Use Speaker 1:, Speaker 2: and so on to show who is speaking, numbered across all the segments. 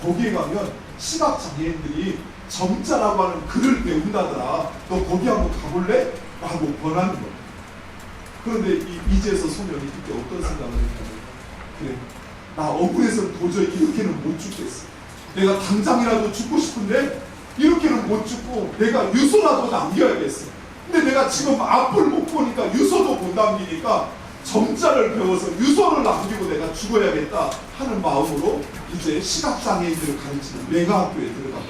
Speaker 1: 거기에 가면 시각장애인들이 점자라고 하는 글을 배운다더라. 너 거기 한번 가볼래? 라고 권하는 거예요. 그런데 이제서 소년이 그때 어떤 생각을 했냐면, 그래, 나 억울해서 도저히 이렇게는 못 죽겠어. 내가 당장이라도 죽고 싶은데 이렇게는 못 죽고 내가 유서라도 남겨야겠어. 근데 내가 지금 앞을 못 보니까 유서도 못 남기니까 점자를 배워서 유서를 남기고 내가 죽어야겠다 하는 마음으로 이제 시각장애인들을 가르치는 맹아학교에 들어가고,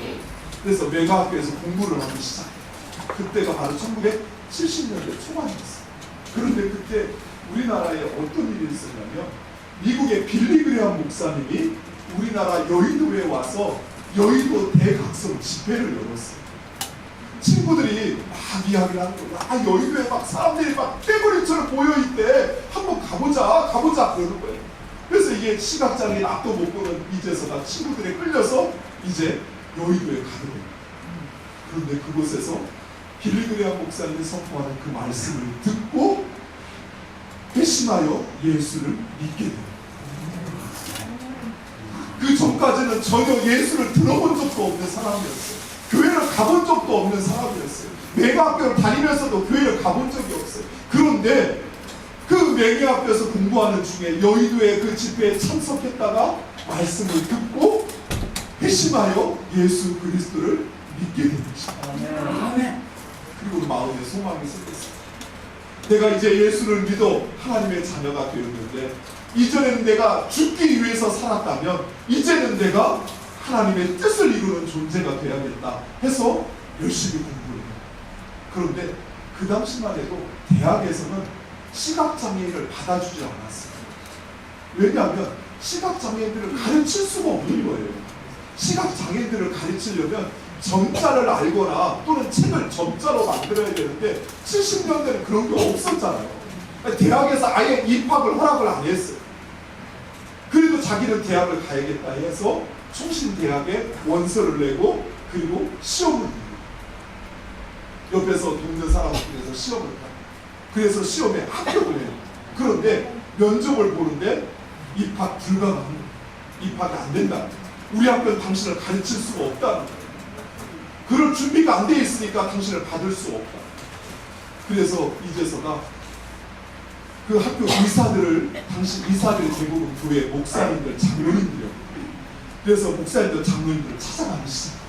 Speaker 1: 그래서 맹아학교에서 공부를 하기 시작해요. 그때가 바로 1970년대 초반이었어요. 그런데 그때 우리나라에 어떤 일이 있었냐면, 미국의 빌리 그레함 목사님이 우리나라 여의도에 와서 여의도 대각성 집회를 열었어요. 친구들이 막 이야기를 하는 거예요. 아, 여의도에 막 사람들이 막 떼거리처럼 모여있대. 한번 가보자 그러는 거예요. 그래서 이게 시각장애인 앞도 못 보는 이제서가 친구들에 끌려서 이제 여의도에 가게 돼요. 그런데 그곳에서 빌리 그레함 목사님이 선포하는 그 말씀을 듣고 회심하여 예수를 믿게 돼요. 그 전까지는 전혀 예수를 들어본 적도 없는 사람이었어요. 교회를 가본 적도 없는 사람이었어요. 맹아학교를 다니면서도 교회를 가본 적이 없어요. 그런데 그 맹아학교에서 공부하는 중에 여의도의 그 집회에 참석했다가 말씀을 듣고 회심하여 예수 그리스도를 믿게 된 것입니다. 그리고 마음에 소망이 생겼어요. 내가 이제 예수를 믿어 하나님의 자녀가 되었는데, 이전에는 내가 죽기 위해서 살았다면 이제는 내가 하나님의 뜻을 이루는 존재가 되어야겠다 해서 열심히 공부를 해요. 그런데 그 당시만 해도 대학에서는 시각장애인을 받아주지 않았어요. 왜냐하면 시각장애인들을 가르칠 수가 없는 거예요. 시각장애인들을 가르치려면 점자를 알거나 또는 책을 점자로 만들어야 되는데 70년대는 그런 게 없었잖아요. 대학에서 아예 입학을 허락을 안 했어요. 그래도 자기는 대학을 가야겠다 해서 총신대학에 원서를 내고 그리고 시험을 내고, 옆에서 돕는 사람들에서 시험을 해요. 그래서 시험에 합격을 해요. 그런데 면접을 보는데 입학 불가능한 거예요. 입학이 안 된다. 우리 학교는 당신을 가르칠 수가 없다는 거예요. 그럴 준비가 안 돼 있으니까 당신을 받을 수 없다. 그래서 이제서가 그 학교 의사들을, 당시 의사들이 대부분 교회 목사님들, 장로님들이었고, 그래서 목사님들, 장로님들을 찾아가기 시작해요.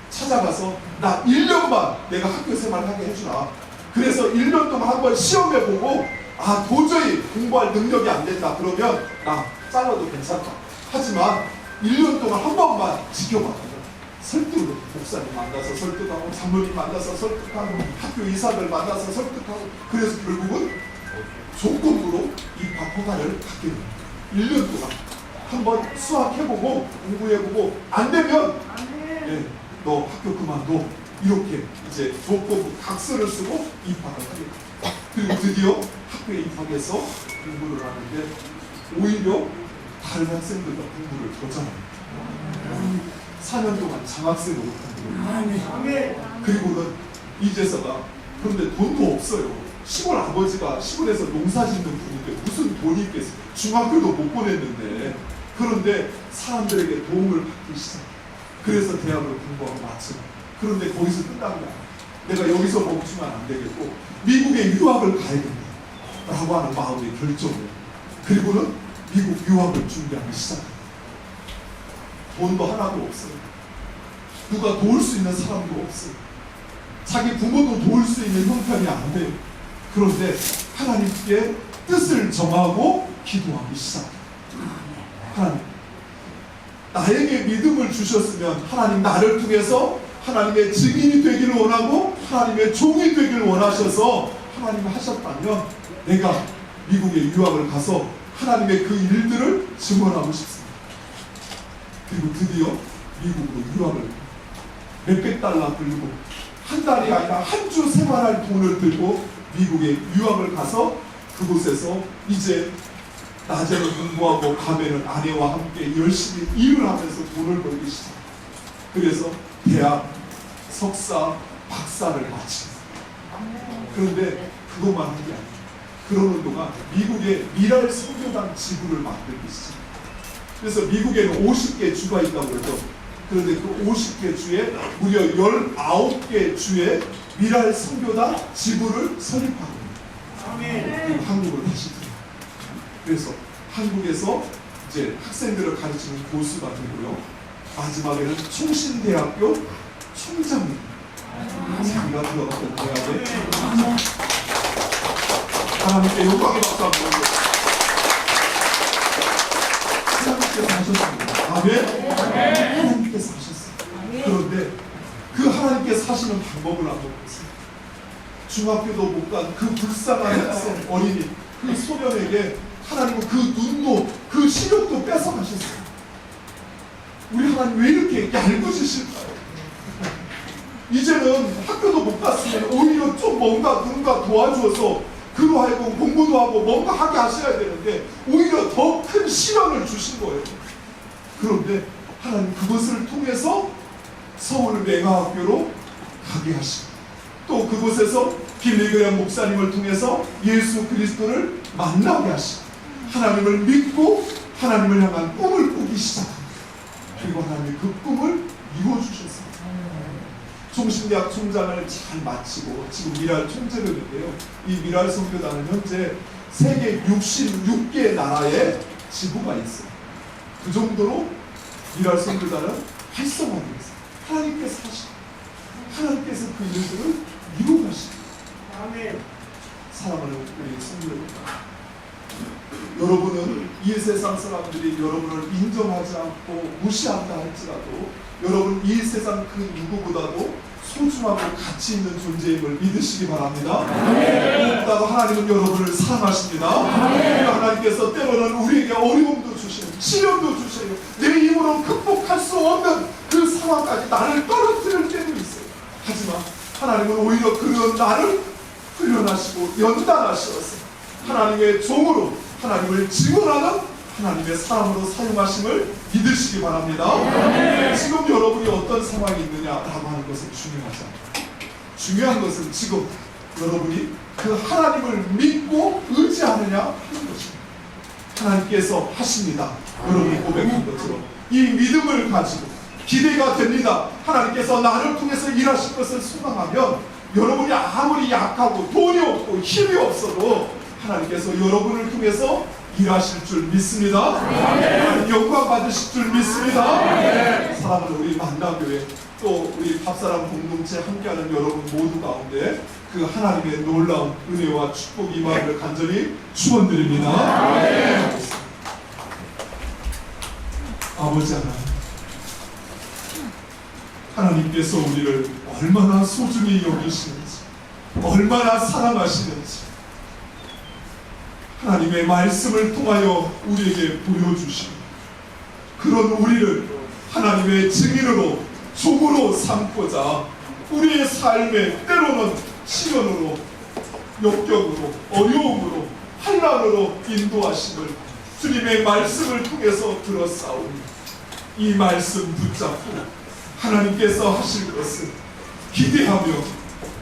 Speaker 1: 찾아가서 나 1년만 내가 학교 생활을 하게 해주라. 그래서 1년 동안 한번 시험해보고, 아, 도저히 공부할 능력이 안 된다 그러면 나 잘라도 괜찮다. 하지만 1년 동안 한 번만 지켜봐. 설득으로 목사님 만나서 설득하고, 장로님 만나서 설득하고, 학교 의사들 만나서 설득하고, 그래서 결국은 조건부로 입학 허가를 받게 됩니다. 1년 동안 한번 수학해보고 공부해보고 안 되면 예, 너 학교 그만둬, 이렇게 이제 조건부 각서를 쓰고 입학을 하게 됩니다. 그리고 드디어 학교에 입학해서 공부를 하는데 오히려 다른 학생들과 공부를 더 잘합니다. 4년 동안 장학생으로 공부를. 그리고는 이제서가, 그런데 돈도 없어요. 시골 아버지가 시골에서 농사 짓는 분인데 무슨 돈이 있겠어요. 중학교도 못 보냈는데. 그런데 사람들에게 도움을 받기 시작해요. 그래서 대학을 공부하고 마치고. 그런데 거기서 끝난 게 아니에요. 내가 여기서 멈추면 안 되겠고 미국에 유학을 가야 된다 라고 하는 마음의 결정을 해요. 그리고는 미국 유학을 준비하기 시작해요. 돈도 하나도 없어요. 누가 도울 수 있는 사람도 없어요. 자기 부모도 도울 수 있는 형편이 안 돼요. 그런데 하나님께 뜻을 정하고 기도하기 시작해요. 하나님, 나에게 믿음을 주셨으면 하나님 나를 통해서 하나님의 증인이 되기를 원하고 하나님의 종이 되기를 원하셔서 하나님 하셨다면 내가 미국에 유학을 가서 하나님의 그 일들을 증언하고 싶습니다. 그리고 드디어 미국으로 유학을 몇백 달러 들고, 한 달이 아니라 한 주 생활할 돈을 들고 미국에 유학을 가서 그곳에서 이제 낮에는 공부하고 밤에는 아내와 함께 열심히 일을 하면서 돈을 벌기 시작합니다. 그래서 대학, 석사, 박사를 마칩니다. 그런데 그것만 한 게 아니에요. 그러는 동안 미국의 미랄 선교단 지부를 만들기 시작합니다. 그래서 미국에는 50개 주가 있다고 그러죠. 그런데 그 50개 주에 무려 19개 주에 미랄 선교단 지부를 설립하고 그리고 한국을 다시 들어요. 그래서 한국에서 이제 학생들을 가르치는 교수가 되고요. 마지막에는 총신대학교 총장님 자기가 들어갔던 대학에 하나님께 영광의 박수 한번 드립니다. 하나님께서 하셨습니다. 아멘. 하나님께서 하셨어요. 그런데 그 하나님께서 하시는 방법을 한번 보세요. 중학교도 못 간 그 불쌍한 학생 어린이 그 소년에게 하나님은 그 눈도 그 시력도 뺏어가셨어요. 우리 하나님 왜 이렇게 얄궂으실까요? 이제는 학교도 못 갔으면 오히려 좀 뭔가 누군가 도와줘서 그로 하여금 공부도 하고 뭔가 하게 하셔야 되는데 오히려 더 큰 시련을 주신 거예요. 그런데 하나님 그것을 통해서 서울 맹아학교로 가게 하시고 또 그곳에서 빌리그램 목사님을 통해서 예수 그리스도를 만나게 하시고 하나님을 믿고 하나님을 향한 꿈을 꾸기 시작합니다. 그리고 하나님이 그 꿈을 이루어주셨습니다. 총신대학 총장을 잘 마치고 지금 미랄 총재였는데요. 이 미랄 선교단은 현재 세계 66개 나라에 지부가 있어요. 그 정도로 미랄 선교단은 활성화되어 있어요. 하나님께서 하시고 하나님께서 그 일들을 이루어가시고 아멘. 사랑하는 우리 성도들, 여러분은 이 세상 사람들이 여러분을 인정하지 않고 무시한다 할지라도 여러분 이 세상 그 누구보다도 소중하고 가치 있는 존재임을 믿으시기 바랍니다. 무엇보다도 하나님은 여러분을 사랑하십니다. 하나님께서 때로는 우리에게 어려움도 주시고 시련도 주시고 내 힘으로 극복할 수 없는 그 상황까지 나를 떨어뜨릴 때도 있어요. 하지만 하나님은 오히려 그런 나를 훈련하시고 연단하시어서 하나님의 종으로 하나님을 증언하는 하나님의 사람으로 사용하심을 믿으시기 바랍니다. 지금 여러분이 어떤 상황이 있느냐라고 하는 것은 중요하지 않아요. 중요한 것은 지금 여러분이 그 하나님을 믿고 의지하느냐 하는 것입니다. 하나님께서 하십니다. 여러분이 고백한 것처럼 이 믿음을 가지고 기대가 됩니다. 하나님께서 나를 통해서 일하실 것을 소망하면 여러분이 아무리 약하고 돈이 없고 힘이 없어도 하나님께서 여러분을 통해서 일하실 줄 믿습니다. 하나님 영광 받으실 줄 믿습니다. 사랑하는 우리 만나교회 또 우리 밥사람 공동체 함께하는 여러분 모두 가운데 그 하나님의 놀라운 은혜와 축복 임하기를 간절히 축원드립니다. 아버지 하나님께서 우리를 얼마나 소중히 여기시는지 얼마나 사랑하시는지 하나님의 말씀을 통하여 우리에게 보여주시고 그런 우리를 하나님의 증인으로 종으로 삼고자 우리의 삶에 때로는 시련으로 역경으로 어려움으로 환난으로 인도하심을 주님의 말씀을 통해서 들었사오니 이 말씀 붙잡고 하나님께서 하실 것을 기대하며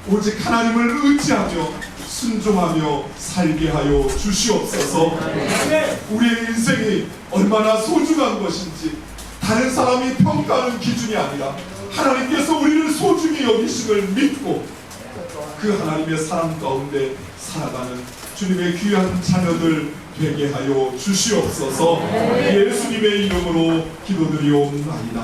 Speaker 1: 오직 하나님을 의지하며 순종하며 살게 하여 주시옵소서. 우리의 인생이 얼마나 소중한 것인지 다른 사람이 평가하는 기준이 아니라 하나님께서 우리를 소중히 여기심을 믿고 그 하나님의 사랑 가운데 살아가는 주님의 귀한 자녀들 되게 하여 주시옵소서. 예수님의 이름으로 기도드리옵나이다.